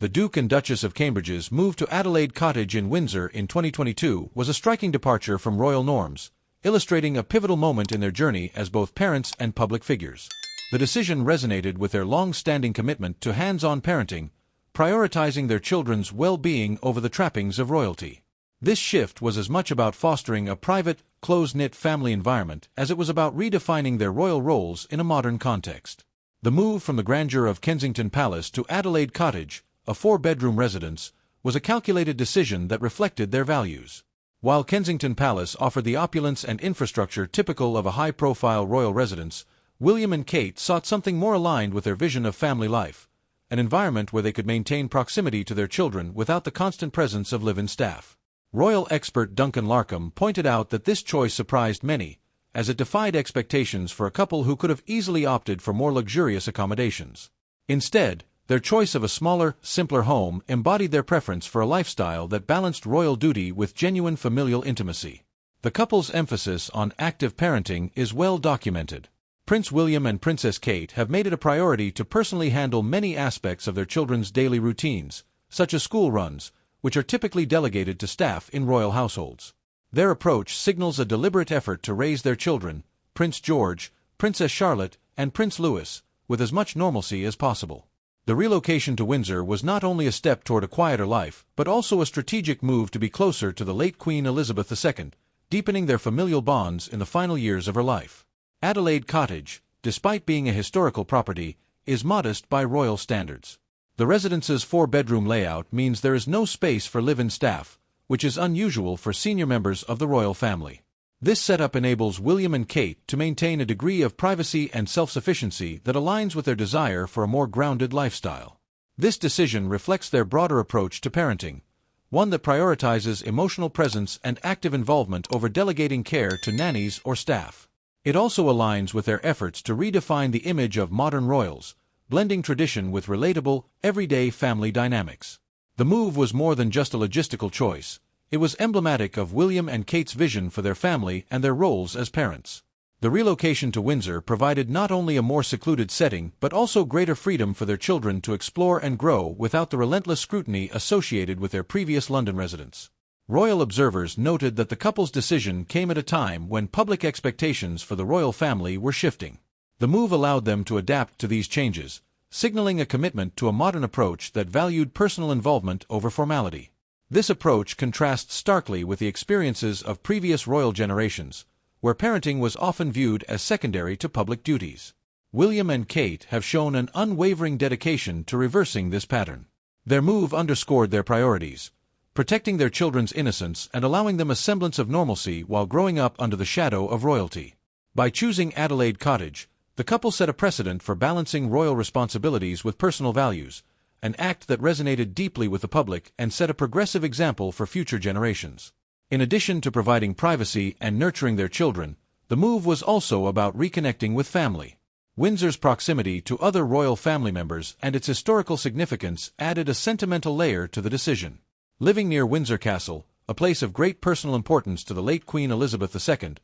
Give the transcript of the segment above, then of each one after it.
The Duke and Duchess of Cambridge's move to Adelaide Cottage in Windsor in 2022 was a striking departure from royal norms, illustrating a pivotal moment in their journey as both parents and public figures. The decision resonated with their long-standing commitment to hands-on parenting, prioritizing their children's well-being over the trappings of royalty. This shift was as much about fostering a private, close-knit family environment as it was about redefining their royal roles in a modern context. The move from the grandeur of Kensington Palace to Adelaide Cottage, a 4-bedroom residence, was a calculated decision that reflected their values. While Kensington Palace offered the opulence and infrastructure typical of a high-profile royal residence, William and Kate sought something more aligned with their vision of family life, an environment where they could maintain proximity to their children without the constant presence of live-in staff. Royal expert Duncan Larcombe pointed out that this choice surprised many, as it defied expectations for a couple who could have easily opted for more luxurious accommodations. Instead, their choice of a smaller, simpler home embodied their preference for a lifestyle that balanced royal duty with genuine familial intimacy. The couple's emphasis on active parenting is well documented. Prince William and Princess Kate have made it a priority to personally handle many aspects of their children's daily routines, such as school runs, which are typically delegated to staff in royal households. Their approach signals a deliberate effort to raise their children, Prince George, Princess Charlotte, and Prince Louis, with as much normalcy as possible. The relocation to Windsor was not only a step toward a quieter life, but also a strategic move to be closer to the late Queen Elizabeth II, deepening their familial bonds in the final years of her life. Adelaide Cottage, despite being a historical property, is modest by royal standards. The residence's 4-bedroom layout means there is no space for live-in staff, which is unusual for senior members of the royal family. This setup enables William and Kate to maintain a degree of privacy and self-sufficiency that aligns with their desire for a more grounded lifestyle. This decision reflects their broader approach to parenting, one that prioritizes emotional presence and active involvement over delegating care to nannies or staff. It also aligns with their efforts to redefine the image of modern royals, blending tradition with relatable, everyday family dynamics. The move was more than just a logistical choice. It was emblematic of William and Kate's vision for their family and their roles as parents. The relocation to Windsor provided not only a more secluded setting but also greater freedom for their children to explore and grow without the relentless scrutiny associated with their previous London residence. Royal observers noted that the couple's decision came at a time when public expectations for the royal family were shifting. The move allowed them to adapt to these changes, signaling a commitment to a modern approach that valued personal involvement over formality. This approach contrasts starkly with the experiences of previous royal generations, where parenting was often viewed as secondary to public duties. William and Kate have shown an unwavering dedication to reversing this pattern. Their move underscored their priorities, protecting their children's innocence and allowing them a semblance of normalcy while growing up under the shadow of royalty. By choosing Adelaide Cottage, the couple set a precedent for balancing royal responsibilities with personal values, an act that resonated deeply with the public and set a progressive example for future generations. In addition to providing privacy and nurturing their children, the move was also about reconnecting with family. Windsor's proximity to other royal family members and its historical significance added a sentimental layer to the decision. Living near Windsor Castle, a place of great personal importance to the late Queen Elizabeth II,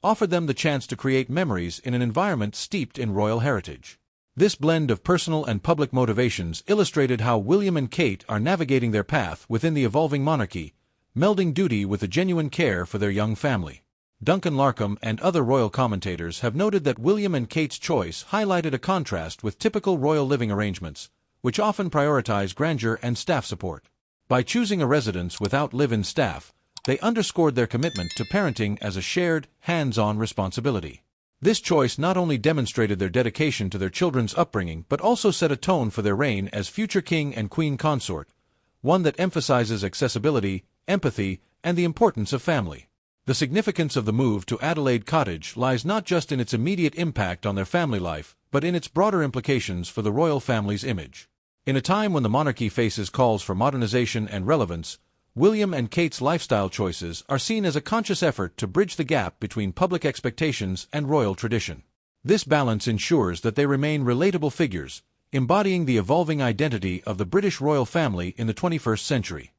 offered them the chance to create memories in an environment steeped in royal heritage. This blend of personal and public motivations illustrated how William and Kate are navigating their path within the evolving monarchy, melding duty with a genuine care for their young family. Duncan Larcombe and other royal commentators have noted that William and Kate's choice highlighted a contrast with typical royal living arrangements, which often prioritize grandeur and staff support. By choosing a residence without live-in staff, they underscored their commitment to parenting as a shared, hands-on responsibility. This choice not only demonstrated their dedication to their children's upbringing but also set a tone for their reign as future king and queen consort, one that emphasizes accessibility, empathy, and the importance of family. The significance of the move to Adelaide Cottage lies not just in its immediate impact on their family life, but in its broader implications for the royal family's image. In a time when the monarchy faces calls for modernization and relevance, William and Kate's lifestyle choices are seen as a conscious effort to bridge the gap between public expectations and royal tradition. This balance ensures that they remain relatable figures, embodying the evolving identity of the British royal family in the 21st century.